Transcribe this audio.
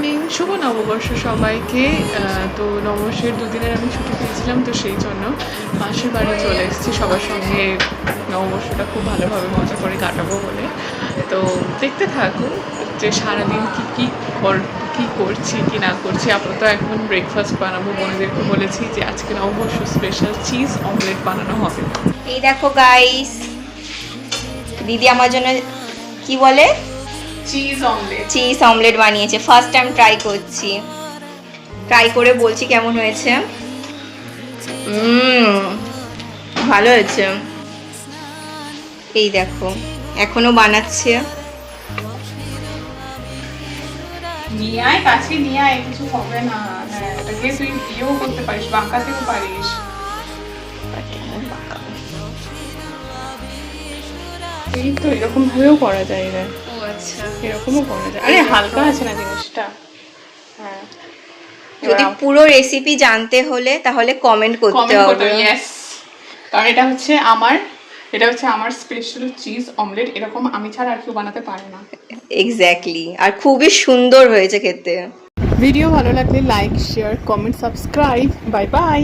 Morning, শুভ নববর্ষ সবাইকে। তো নববর্ষের দুদিনের আমি ছুটি পেয়েছিলাম, তো সেই জন্য মাসির বাড়ি চলে এসেছি সবার সঙ্গে নববর্ষটা খুব ভালোভাবে মজা করে কাটাবো বলে। তো দেখতে থাকুন যে সারাদিন কী করছি কি না করছি। আপাতত এখন ব্রেকফাস্ট বানাবো, বোনেদেরকে বলেছি যে আজকে নববর্ষ স্পেশাল চিজ অমলেট বানানো হবে। এই দেখো গাইস, দিদি আমার জন্য কি বলে চিজ অমলেট বানিয়েছে। ফার্স্ট টাইম ট্রাই করছি, ট্রাই করে বলছি কেমন হয়েছে। ভালো হয়েছে। এই দেখো এখনো বানাচ্ছে। নিয়ে আয়, কাছে নিয়ে আয়, কিছু হবে না। হ্যাঁ, এটাকে তুই ইয়েও করতে পারিস, বাঁকাতেও পারিস। এই তো এরকম ভাবেও করা যায় রে। ও আচ্ছা, এরকমও করা যায়। আরে হালকা আছে না জিনিসটা। হ্যাঁ, যদি পুরো রেসিপি জানতে হলে তাহলে কমেন্ট করতে হবে। ইয়েস, কারণ এটা হচ্ছে আমার স্পেশাল চিজ অমলেট। এরকম আমি ছাড়া আর কেউ বানাতে পারে না। এক্স্যাক্টলি, আর খুবই সুন্দর হয়েছে খেতে। ভিডিও ভালো লাগলে like, share, comment, subscribe. Bye bye.